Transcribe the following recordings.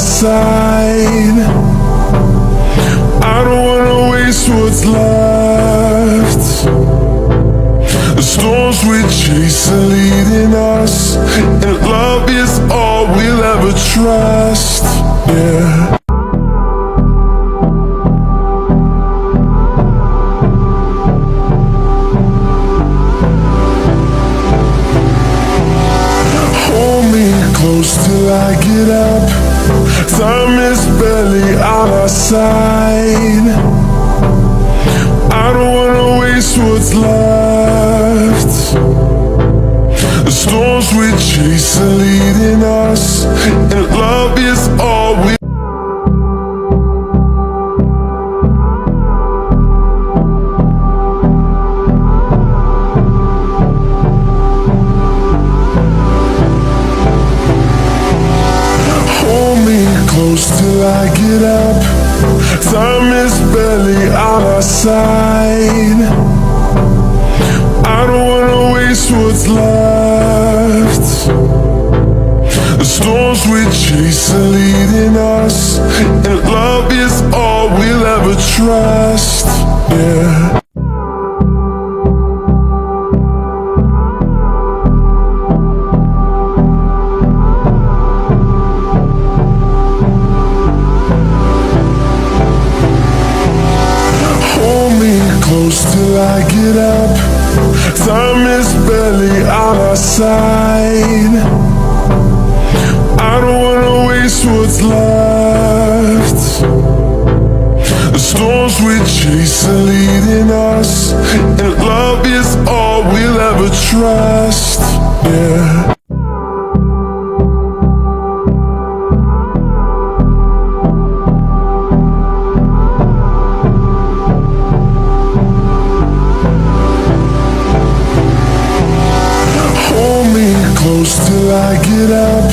side. I don't wanna waste what's left. The storms we chase are leading us, and love is all we'll ever trust. Yeah. Close till I get up. Time is barely on our side. I don't wanna waste what's left. The storms we chase are leading us, and love is all we. Close till I get up. Time is barely on our side. I don't wanna waste what's left. The storms we chase are leading us, and love is all we'll ever trust. Yeah. Close till I get up. Time is barely on our side. I don't wanna waste what's left. The storms we chase are leading us, and love is all we'll ever trust. Yeah. Close till I get up.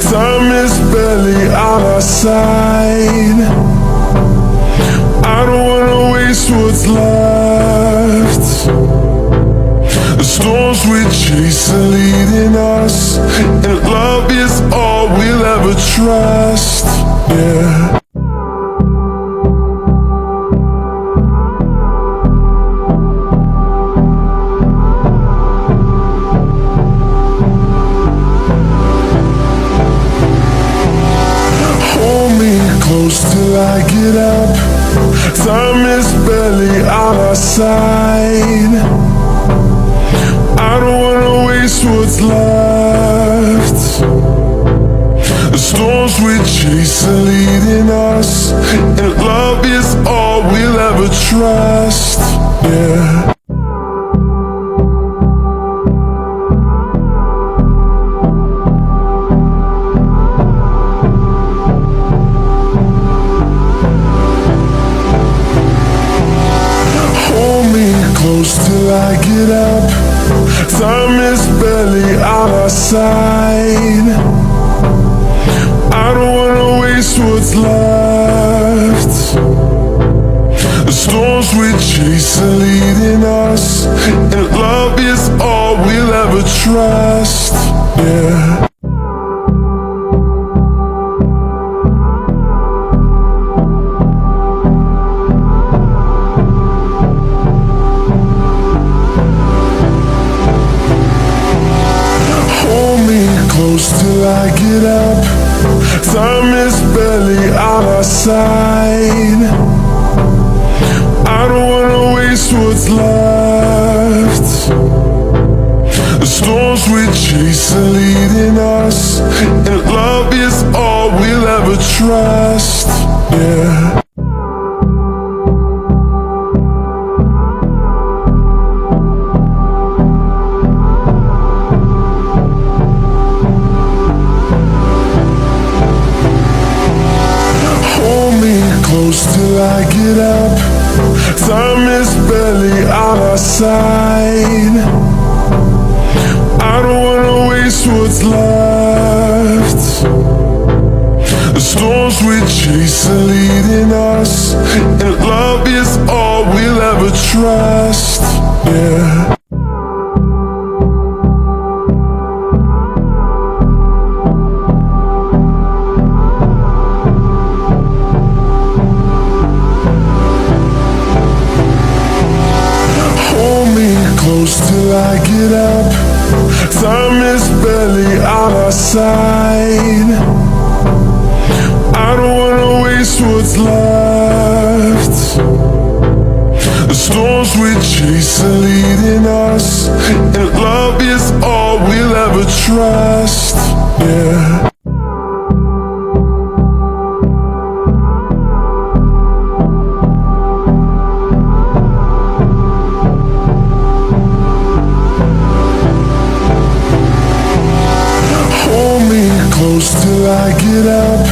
Time is barely on our side. I don't wanna waste what's left. The storms we chase are leading us, and love is all we'll ever trust. Yeah. Close till I get up. Time is barely on our side. I don't wanna waste what's left. The storms we chase are leading us, and love is all we'll ever trust. Yeah. Close till I get up. Time is barely on our side. I don't wanna waste what's left. The storms we chase are leading us, and love is all we'll ever trust. Yeah. Close till I get up. Time is barely on our side. I don't wanna waste what's left. The storms we chase are leading us, and love is all we'll ever trust. Yeah. Close till I get up. Time is barely on our side. I don't wanna waste what's left. The storms we chase are leading us, and love is all we'll ever trust. Yeah. our side. I don't wanna waste what's left. The storms we chase are leading us, and love is all we'll ever trust. Yeah. Close till I get up.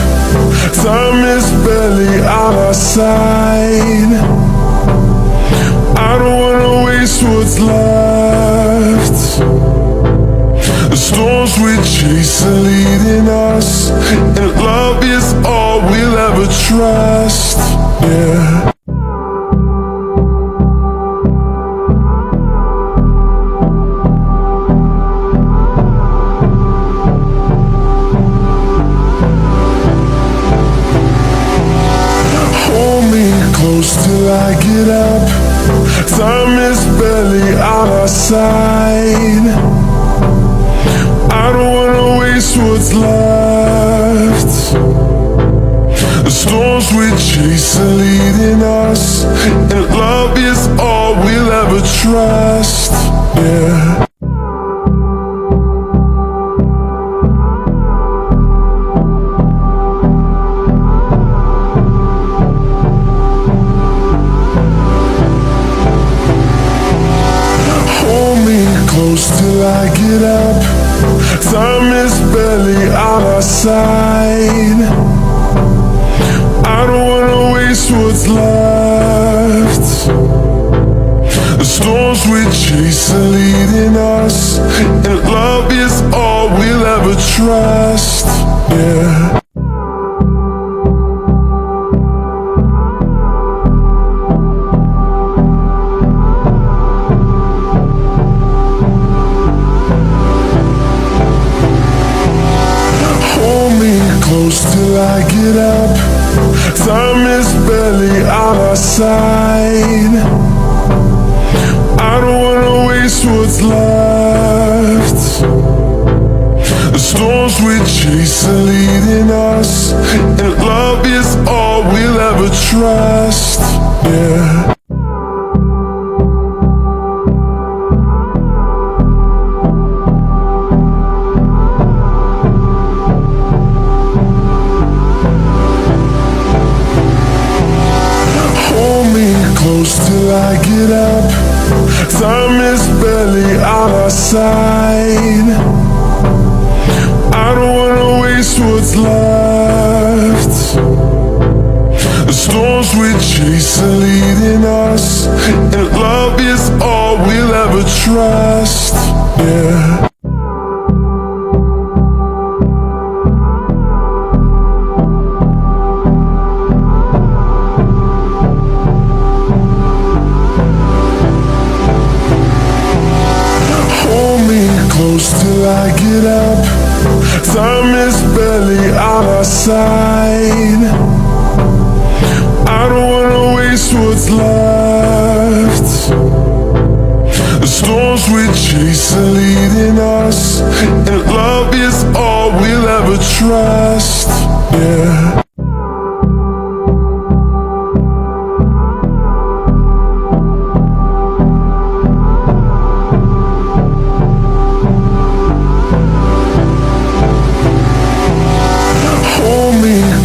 Time is barely on our side. I don't wanna waste what's left. The storms we chase are leading us, and love is all we'll ever trust. Yeah. Close till I get up. Time is barely on our side. I don't wanna waste what's left. The storms we chase are leading us, and love is all we'll ever trust. Yeah. Close till I get up. Time is barely on our side. I don't wanna waste what's left. The storms we chase are leading us, and love is all we'll ever trust. Yeah. Close till I get up. Time is barely on our side. I don't wanna waste what's left. The storms we chase are leading us, and love is all we'll ever trust. Yeah. Close till I get up. Time is barely on our side. I don't wanna waste what's left. The storms we chase are leading us, and love is all we'll ever trust. Yeah. Close till I get up. Time is barely on our side. I don't wanna waste what's left. The storms we chase are leading us, and love is all we'll ever trust. Yeah.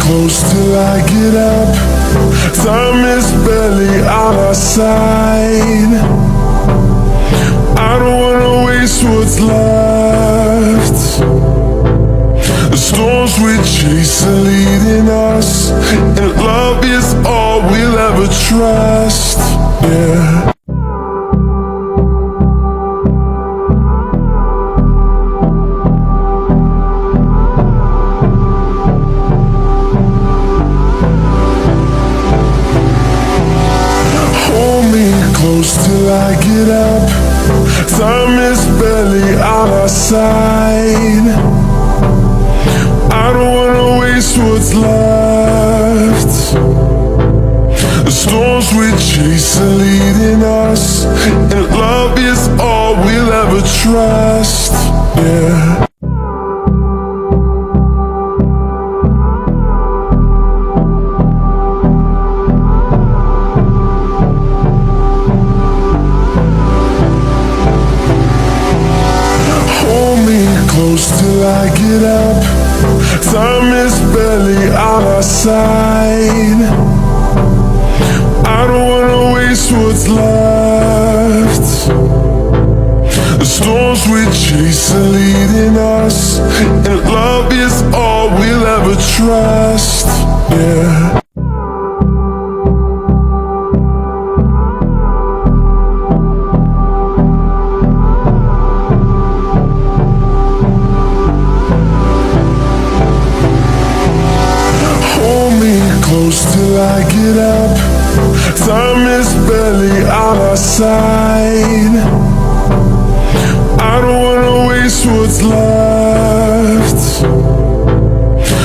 Close till I get up. Time is barely on our side. I don't wanna waste what's left. The storms we chase are leading us, and love is all we'll ever trust. Yeah. Close till I get up. Time is barely on our side. I don't wanna waste what's left. The storms we chase are leading us, and love is all we'll ever trust. Yeah. side. I don't wanna waste what's left. The storms we chase are leading us, and love is all we'll ever trust. Yeah. Close till I get up. Time is barely on our side. I don't wanna waste what's left.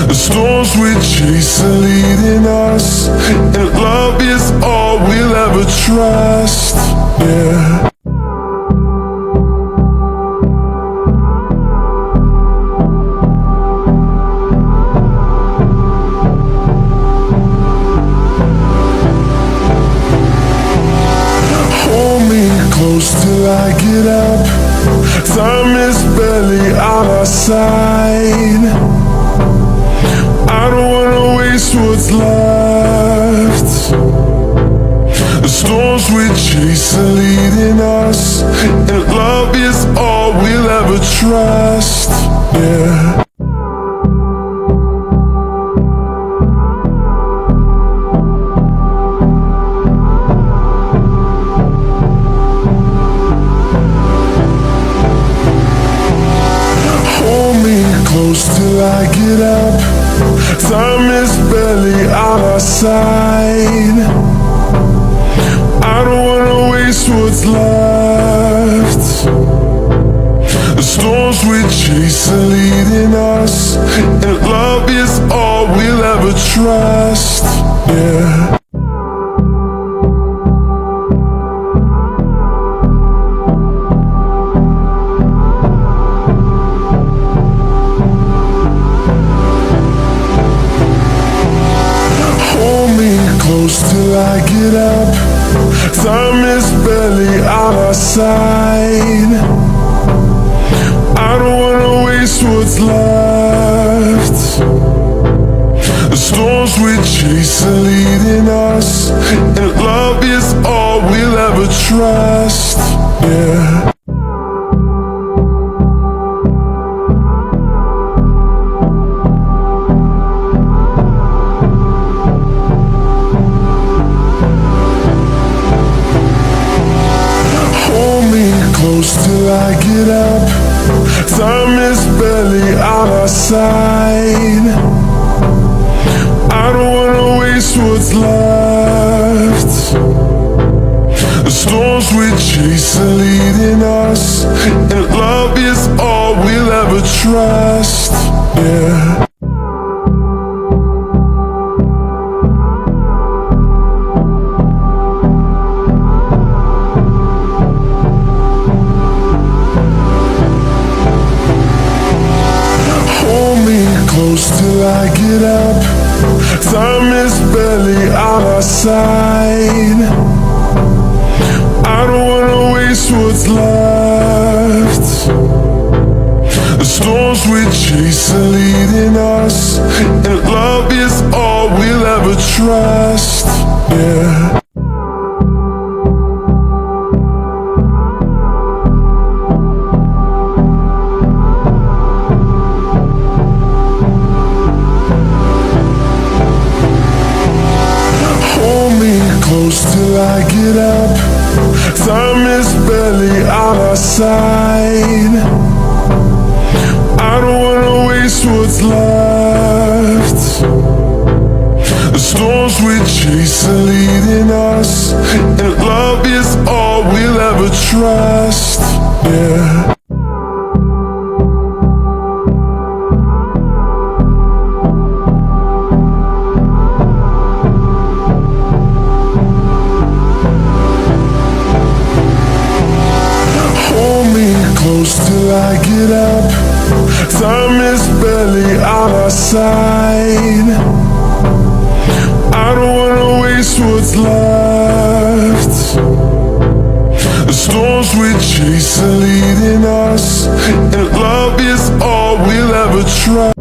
The storms we chase are leading us, and love is all we'll ever trust. Yeah. Close till I get up. Time is barely on our side. I don't wanna waste what's left. The storms we chase are leading us, and love is all we'll ever trust. Yeah. Close till I get up. Time is barely on our side. I don't wanna waste what's left. The storms we chase are leading us, and love is all we'll ever trust. Yeah. Close till I get up. Time is barely on our side. I don't wanna waste what's left. The storms we chase are leading us, and love is all we'll ever trust. Yeah. Close till I get up. Time is barely on our side. I don't wanna waste what's left. The storms we chase are leading us, and love is all we'll ever trust. Yeah. Close till I get up. Time is barely on our side. I don't wanna waste what's left. The storms we chase are leading us, and love is all we'll ever trust. Yeah. Close till I get up. Time is barely on our side. I don't wanna waste what's left. The storms we chase are leading us, and love is all we'll ever trust. Yeah. Close till I get up. Time is barely on our side. I don't wanna waste what's left. The storms we chase are leading us, and love is all we'll ever trust.